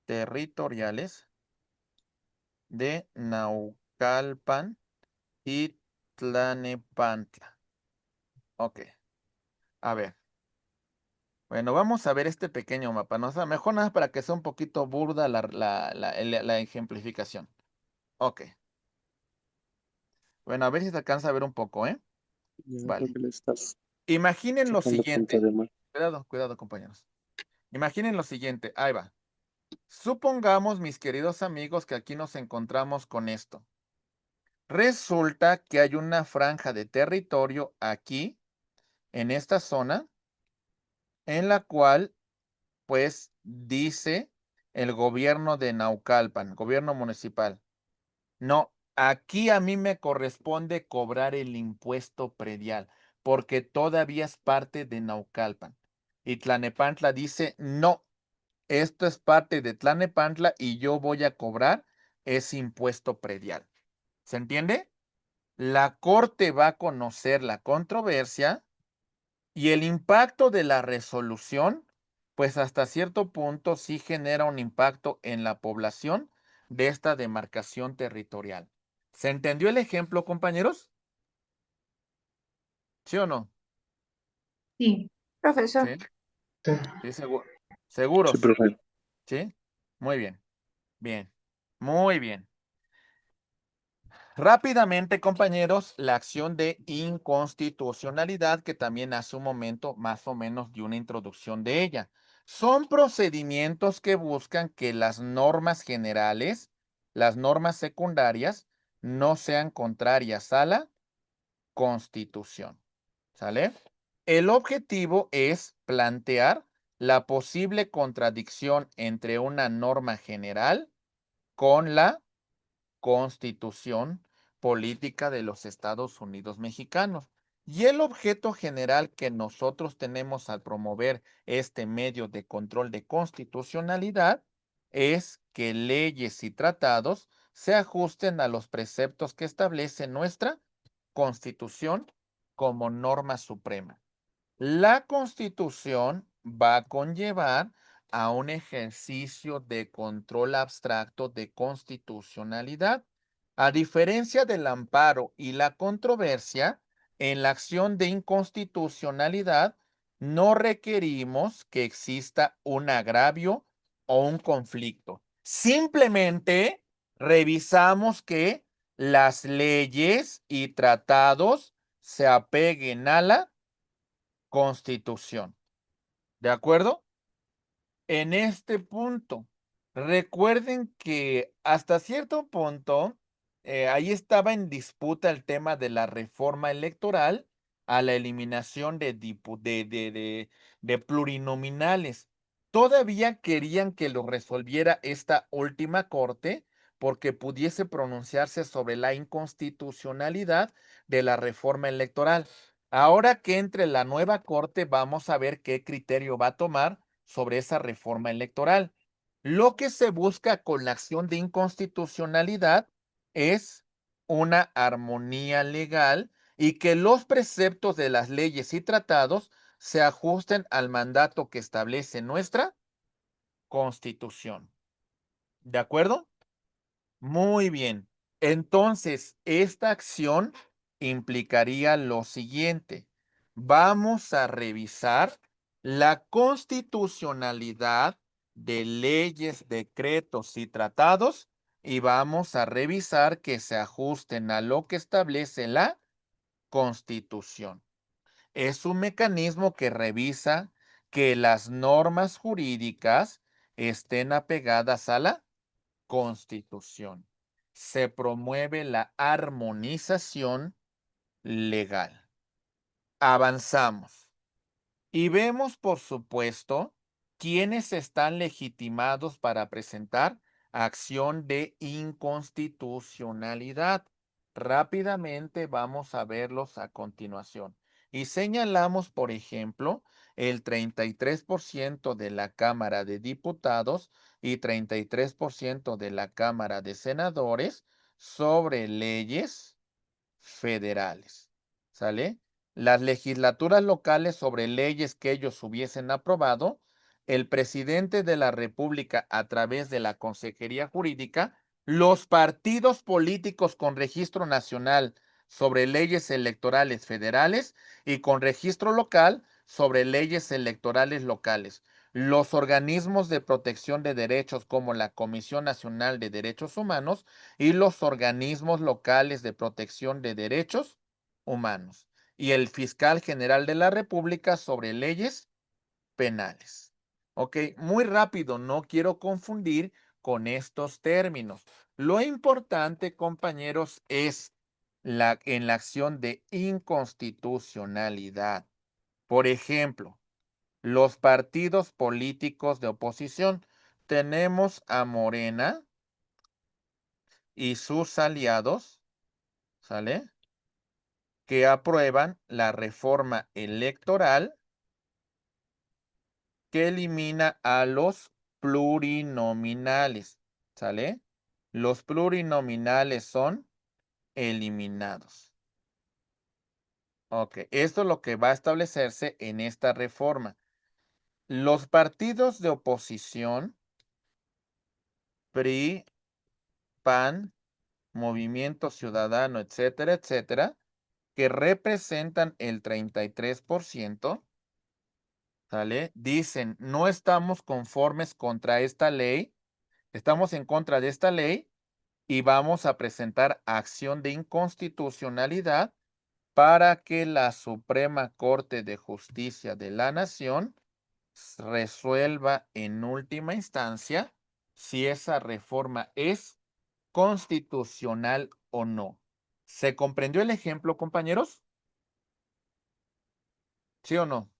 S1: territoriales de Naucalpan y Tlanepantla. Ok, a ver. Bueno, vamos a ver este pequeño mapa, ¿no? O sea, mejor nada para que sea un poquito burda la ejemplificación. Ok. Bueno, a ver si se alcanza a ver un poco, ¿eh?
S3: Yo creo
S1: Vale.
S3: que le estás
S1: Imaginen lo
S3: sacando punta
S1: siguiente.
S3: de más.
S1: Cuidado, cuidado, compañeros. Imaginen lo siguiente. Ahí va. Supongamos, mis queridos amigos, que aquí nos encontramos con esto. Resulta que hay una franja de territorio aquí, en esta zona, en la cual, pues, dice el gobierno de Naucalpan, gobierno municipal. No, aquí a mí me corresponde cobrar el impuesto predial, porque todavía es parte de Naucalpan. Y Tlanepantla dice, no, esto es parte de Tlanepantla y yo voy a cobrar ese impuesto predial. ¿Se entiende? La corte va a conocer la controversia y el impacto de la resolución, pues hasta cierto punto sí genera un impacto en la población de esta demarcación territorial. ¿Se entendió el ejemplo, compañeros? ¿Sí o no?
S2: Sí, profesor.
S1: Sí,
S4: Sí.
S1: sí,
S3: Sí,
S1: seguros.
S3: profe.
S1: Sí, muy bien, bien, muy bien. Rápidamente, compañeros, la acción de inconstitucionalidad, que también hace un momento más o menos de una introducción de ella. Son procedimientos que buscan que las normas generales, las normas secundarias, no sean contrarias a la Constitución. ¿Sale? El objetivo es plantear la posible contradicción entre una norma general con la Constitución Política de los Estados Unidos Mexicanos. Y el objeto general que nosotros tenemos al promover este medio de control de constitucionalidad es que leyes y tratados se ajusten a los preceptos que establece nuestra Constitución como norma suprema. La Constitución va a conllevar a un ejercicio de control abstracto de constitucionalidad. A diferencia del amparo y la controversia, en la acción de inconstitucionalidad no requerimos que exista un agravio o un conflicto. Simplemente revisamos que las leyes y tratados se apeguen a la Constitución. ¿De acuerdo? En este punto, recuerden que hasta cierto punto, ahí estaba en disputa el tema de la reforma electoral a la eliminación de plurinominales. Todavía querían que lo resolviera esta última corte porque pudiese pronunciarse sobre la inconstitucionalidad de la reforma electoral. Ahora que entre la nueva corte, vamos a ver qué criterio va a tomar sobre esa reforma electoral. Lo que se busca con la acción de inconstitucionalidad es una armonía legal y que los preceptos de las leyes y tratados se ajusten al mandato que establece nuestra Constitución. ¿De acuerdo? Muy bien. Entonces, esta acción implicaría lo siguiente. Vamos a revisar la constitucionalidad de leyes, decretos y tratados y vamos a revisar que se ajusten a lo que establece la Constitución. Es un mecanismo que revisa que las normas jurídicas estén apegadas a la Constitución. Se promueve la armonización legal. Avanzamos. Y vemos, por supuesto, quiénes están legitimados para presentar acción de inconstitucionalidad. Rápidamente vamos a verlos a continuación. Y señalamos, por ejemplo, el 33% de la Cámara de Diputados y 33% de la Cámara de Senadores sobre leyes federales. ¿Sale? Las legislaturas locales sobre leyes que ellos hubiesen aprobado, el presidente de la República a través de la Consejería Jurídica, los partidos políticos con registro nacional sobre leyes electorales federales y con registro local sobre leyes electorales locales. Los organismos de protección de derechos como la Comisión Nacional de Derechos Humanos y los organismos locales de protección de derechos humanos y el fiscal general de la República sobre leyes penales. Ok, muy rápido, no quiero confundir con estos términos. Lo importante, compañeros, es en la acción de inconstitucionalidad. Por ejemplo, los partidos políticos de oposición. Tenemos a Morena y sus aliados, ¿sale? Que aprueban la reforma electoral que elimina a los plurinominales, ¿sale? Los plurinominales son eliminados. Ok, esto es lo que va a establecerse en esta reforma. Los partidos de oposición, PRI, PAN, Movimiento Ciudadano, etcétera, etcétera, que representan el 33%, ¿sale? Dicen, no estamos conformes contra esta ley, estamos en contra de esta ley y vamos a presentar acción de inconstitucionalidad para que la Suprema Corte de Justicia de la Nación resuelva en última instancia si esa reforma es constitucional o no. ¿Se comprendió el ejemplo, compañeros? ¿Sí o no?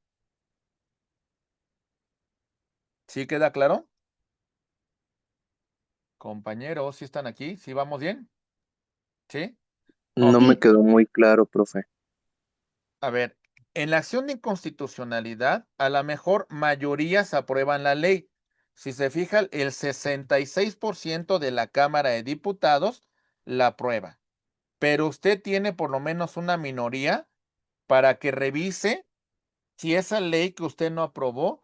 S1: ¿Sí queda claro? Compañeros, ¿sí están aquí? ¿Sí vamos bien? ¿Sí?
S3: No
S1: Ok.
S3: me
S2: Sí,
S3: quedó muy claro, profe.
S1: A ver, en la acción de inconstitucionalidad, a la mejor mayorías aprueban la ley. Si se fijan, el 66% de la Cámara de Diputados la aprueba. Pero usted tiene por lo menos una minoría para que revise si esa ley que usted no aprobó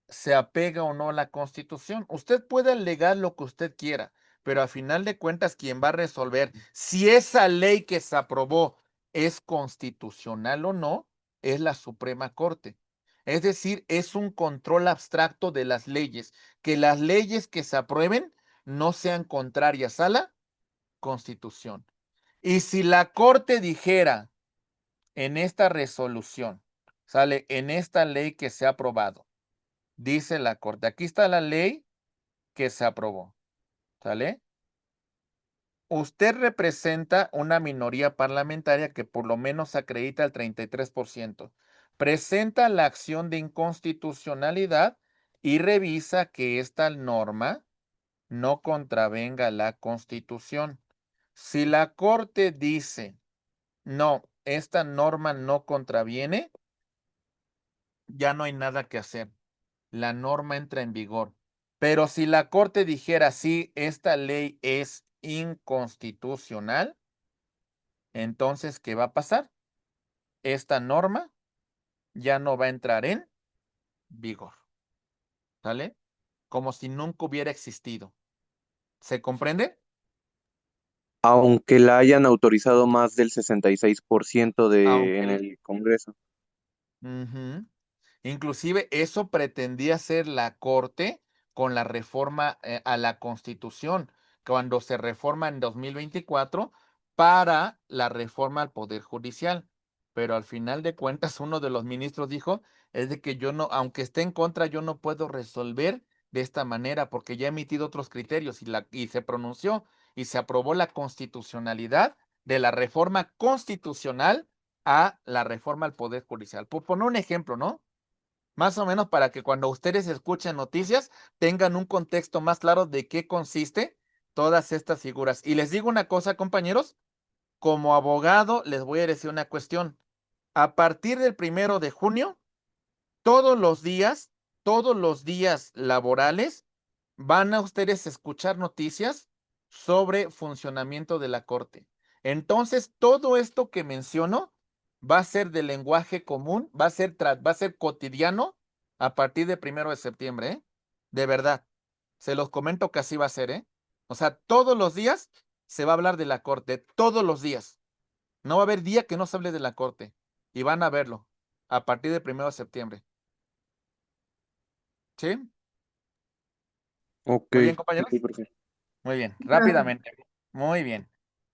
S1: se apega o no a la Constitución. Usted puede alegar lo que usted quiera, pero a final de cuentas, quien va a resolver si esa ley que se aprobó es constitucional o no, es la Suprema Corte. Es decir, es un control abstracto de las leyes, que las leyes que se aprueben no sean contrarias a la Constitución. Y si la Corte dijera en esta resolución, sale en esta ley que se ha aprobado, dice la Corte, aquí está la ley que se aprobó, ¿sale? Usted representa una minoría parlamentaria que por lo menos acredita el 33%. Presenta la acción de inconstitucionalidad y revisa que esta norma no contravenga la Constitución. Si la Corte dice, no, esta norma no contraviene, ya no hay nada que hacer. La norma entra en vigor. Pero si la Corte dijera, sí, esta ley es inconstitucional, entonces, ¿qué va a pasar? Esta norma ya no va a entrar en vigor, ¿sale? Como si nunca hubiera existido. ¿Se comprende?
S3: Aunque la hayan autorizado más del 66% en
S1: Aunque,
S3: el Congreso.
S1: ujú. Inclusive eso pretendía hacer la Corte con la reforma a la Constitución, cuando se reforma en 2024 para la reforma al Poder Judicial. Pero al final de cuentas, uno de los ministros dijo, es de que yo no, aunque esté en contra, yo no puedo resolver de esta manera porque ya he emitido otros criterios y se pronunció y se aprobó la constitucionalidad de la reforma constitucional a la reforma al Poder Judicial. Por poner un ejemplo, ¿no? Más o menos para que cuando ustedes escuchen noticias tengan un contexto más claro de qué consiste todas estas figuras. Y les digo una cosa, compañeros, como abogado les voy a decir una cuestión. A partir del 1 de junio, todos los días laborales, van a ustedes escuchar noticias sobre funcionamiento de la Corte. Entonces, todo esto que menciono va a ser de lenguaje común, va a ser cotidiano a partir de 1 de septiembre, ¿eh? De verdad. Se los comento que así va a ser, ¿eh? O sea, todos los días se va a hablar de la Corte, todos los días. No va a haber día que no se hable de la Corte. Y van a verlo a partir de 1 de septiembre. ¿Sí?
S3: Ok,
S1: Muy bien,
S3: ok,
S1: compañeros.
S3: profe.
S1: Muy bien,
S2: profe.
S1: rápidamente. Muy bien.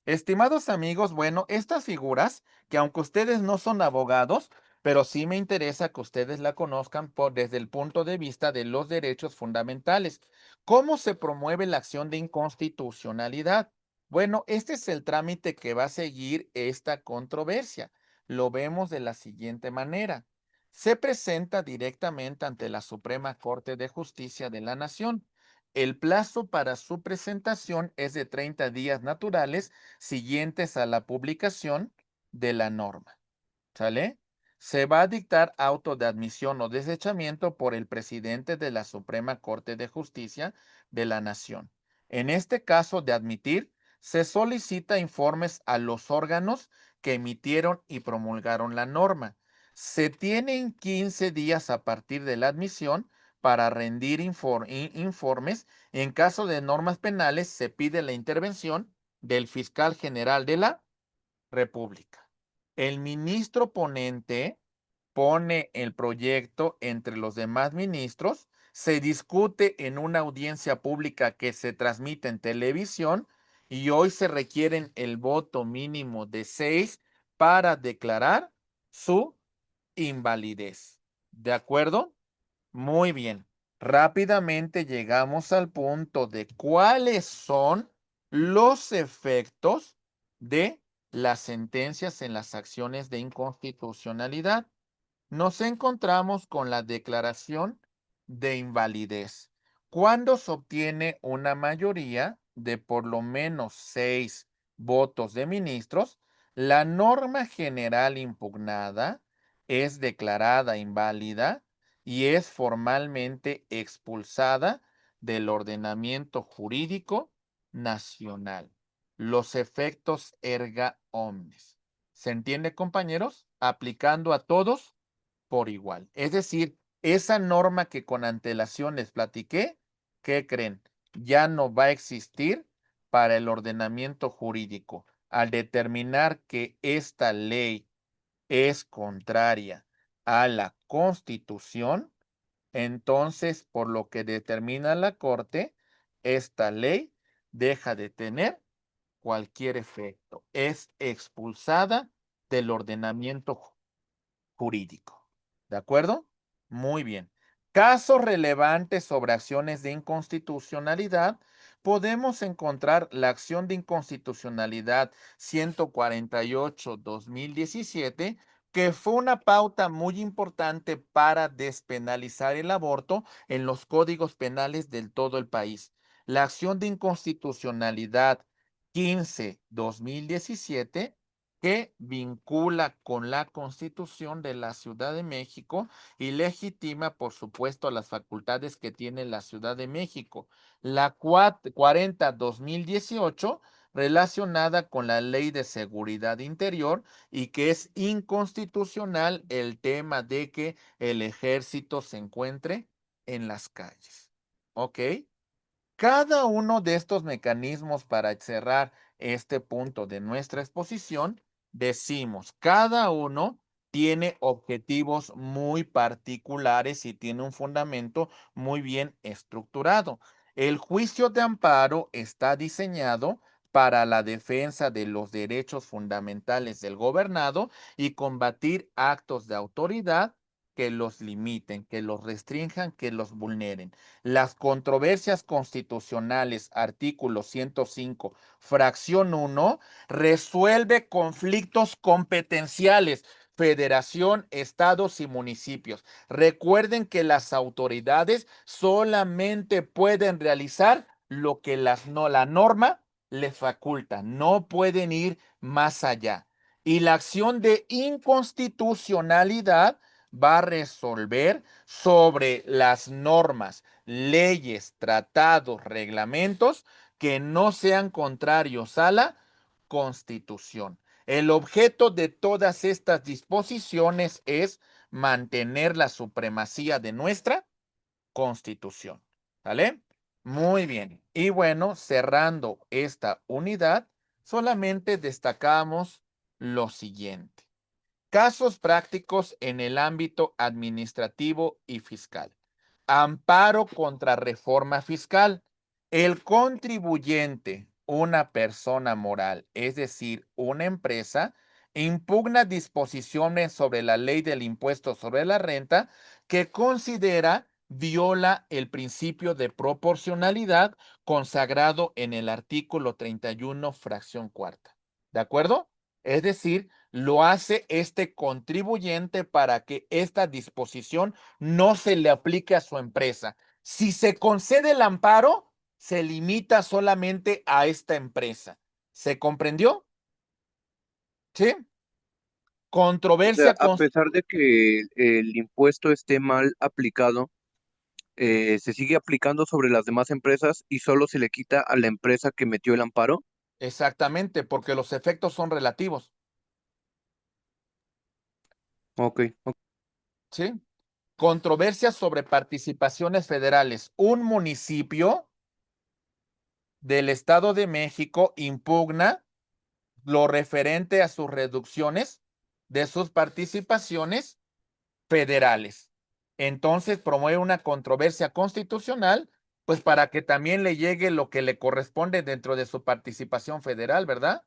S1: Estimados amigos, bueno, estas figuras, que aunque ustedes no son abogados, pero sí me interesa que ustedes la conozcan desde el punto de vista de los derechos fundamentales. ¿Cómo se promueve la acción de inconstitucionalidad? Bueno, este es el trámite que va a seguir esta controversia. Lo vemos de la siguiente manera. Se presenta directamente ante la Suprema Corte de Justicia de la Nación. El plazo para su presentación es de 30 días naturales siguientes a la publicación de la norma. ¿Sale? Se va a dictar auto de admisión o desechamiento por el presidente de la Suprema Corte de Justicia de la Nación. En este caso de admitir, se solicita informes a los órganos que emitieron y promulgaron la norma. Se tienen 15 días a partir de la admisión para rendir informes. En caso de normas penales, se pide la intervención del fiscal general de la República. El ministro ponente pone el proyecto entre los demás ministros, se discute en una audiencia pública que se transmite en televisión y hoy se requieren el voto mínimo de 6 para declarar su invalidez. ¿De acuerdo? Muy bien. Rápidamente llegamos al punto de cuáles son los efectos de las sentencias en las acciones de inconstitucionalidad. Nos encontramos con la declaración de invalidez. Cuando se obtiene una mayoría de por lo menos 6 votos de ministros, la norma general impugnada es declarada inválida y es formalmente expulsada del ordenamiento jurídico nacional. Los efectos erga omnes. ¿Se entiende, compañeros? Aplicando a todos por igual. Es decir, esa norma que con antelación les platiqué, ¿qué creen? Ya no va a existir para el ordenamiento jurídico. Al determinar que esta ley es contraria a la Constitución, entonces, por lo que determina la Corte, esta ley deja de tener cualquier efecto. Es expulsada del ordenamiento jurídico. ¿De acuerdo? Muy bien. Casos relevantes sobre acciones de inconstitucionalidad. Podemos encontrar la acción de inconstitucionalidad 148-2017, que fue una pauta muy importante para despenalizar el aborto en los códigos penales de todo el país. La acción de inconstitucionalidad 15-2017 que vincula con la Constitución de la Ciudad de México y legitima, por supuesto, las facultades que tiene la Ciudad de México. La 40-2018, relacionada con la Ley de Seguridad Interior y que es inconstitucional el tema de que el ejército se encuentre en las calles. ¿Ok? Cada uno de estos mecanismos para cerrar este punto de nuestra exposición, decimos, cada uno tiene objetivos muy particulares y tiene un fundamento muy bien estructurado. El juicio de amparo está diseñado para la defensa de los derechos fundamentales del gobernado y combatir actos de autoridad que los limiten, que los restrinjan, que los vulneren. Las controversias constitucionales, artículo 105, fracción 1, resuelve conflictos competenciales, federación, estados y municipios. Recuerden que las autoridades solamente pueden realizar lo que la norma les faculta, no pueden ir más allá. Y la acción de inconstitucionalidad va a resolver sobre las normas, leyes, tratados, reglamentos que no sean contrarios a la Constitución. El objeto de todas estas disposiciones es mantener la supremacía de nuestra Constitución. ¿Vale? Muy bien. Y bueno, cerrando esta unidad, solamente destacamos lo siguiente. Casos prácticos en el ámbito administrativo y fiscal. Amparo contra reforma fiscal. El contribuyente, una persona moral, es decir, una empresa, impugna disposiciones sobre la ley del impuesto sobre la renta que considera viola el principio de proporcionalidad consagrado en el artículo 31, fracción cuarta. ¿De acuerdo? Es decir, lo hace este contribuyente para que esta disposición no se le aplique a su empresa. Si se concede el amparo, se limita solamente a esta empresa. ¿Se comprendió? ¿Sí?
S3: O sea,
S1: Controversia
S3: a
S1: con...
S3: pesar de que el impuesto esté mal aplicado, se sigue aplicando sobre las demás empresas y solo se le quita a la empresa que metió el amparo.
S1: Exactamente, porque los efectos son relativos.
S3: Ok, ok.
S1: ¿Sí? Controversias sobre participaciones federales. Un municipio del Estado de México impugna lo referente a sus reducciones de sus participaciones federales. Entonces promueve una controversia constitucional, pues para que también le llegue lo que le corresponde dentro de su participación federal, ¿verdad?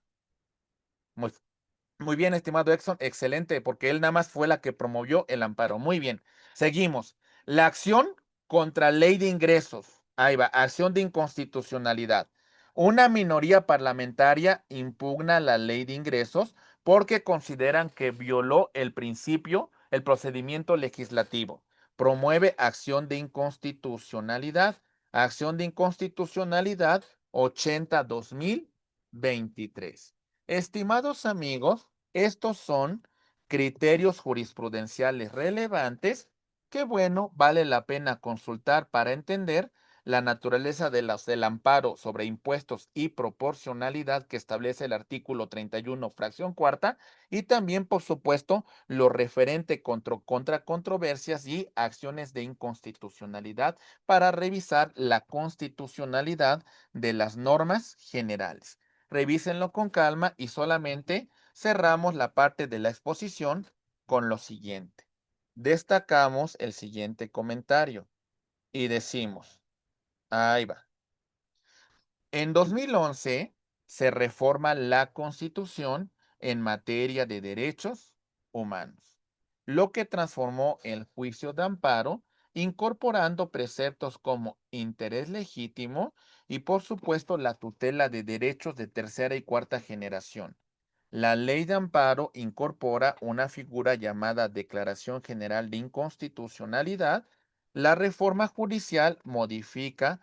S1: Muy, muy bien, estimado Exxon, excelente, porque él nada más fue la que promovió el amparo. Muy bien, seguimos. La acción contra ley de ingresos. Ahí va, acción de inconstitucionalidad. Una minoría parlamentaria impugna la ley de ingresos porque consideran que violó el principio, el procedimiento legislativo. Promueve acción de inconstitucionalidad. Acción de inconstitucionalidad 80-2023. Estimados amigos, estos son criterios jurisprudenciales relevantes que, bueno, vale la pena consultar para entender la naturaleza del amparo sobre impuestos y proporcionalidad que establece el artículo 31, fracción cuarta, y también, por supuesto, lo referente contra controversias y acciones de inconstitucionalidad para revisar la constitucionalidad de las normas generales. Revísenlo con calma y solamente cerramos la parte de la exposición con lo siguiente. Destacamos el siguiente comentario y decimos, ahí va. En 2011 se reforma la Constitución en materia de derechos humanos, lo que transformó el juicio de amparo, incorporando preceptos como interés legítimo y, por supuesto, la tutela de derechos de tercera y cuarta generación. La ley de amparo incorpora una figura llamada Declaración General de Inconstitucionalidad. La reforma judicial modifica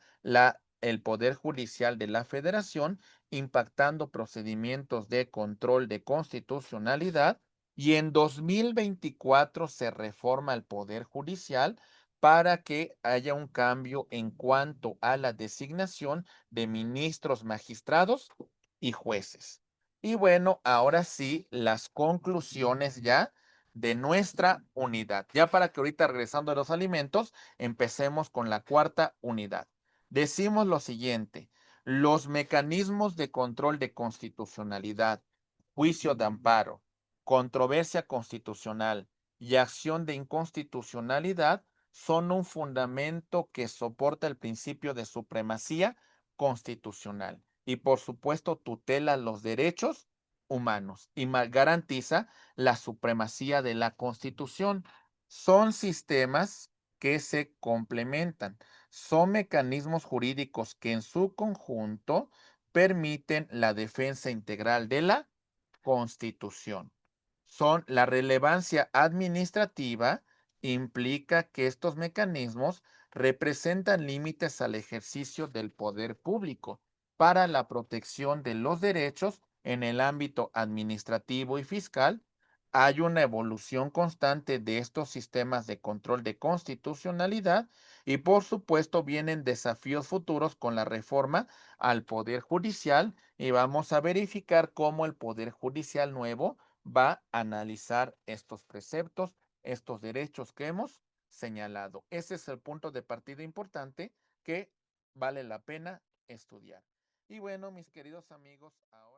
S1: el Poder Judicial de la Federación, impactando procedimientos de control de constitucionalidad, y en 2024 se reforma el Poder Judicial para que haya un cambio en cuanto a la designación de ministros, magistrados y jueces. Y bueno, ahora sí, las conclusiones ya de nuestra unidad. Ya para que ahorita regresando a los alimentos, empecemos con la cuarta unidad. Decimos lo siguiente, los mecanismos de control de constitucionalidad, juicio de amparo, controversia constitucional y acción de inconstitucionalidad son un fundamento que soporta el principio de supremacía constitucional y, por supuesto, tutela los derechos humanos y garantiza la supremacía de la Constitución. Son sistemas que se complementan, son mecanismos jurídicos que en su conjunto permiten la defensa integral de la Constitución. Son la relevancia administrativa, implica que estos mecanismos representan límites al ejercicio del poder público para la protección de los derechos en el ámbito administrativo y fiscal. Hay una evolución constante de estos sistemas de control de constitucionalidad y, por supuesto, vienen desafíos futuros con la reforma al Poder Judicial y vamos a verificar cómo el Poder Judicial nuevo va a analizar estos preceptos, estos derechos que hemos señalado. Ese es el punto de partida importante que vale la pena estudiar. Y bueno, mis queridos amigos, ahora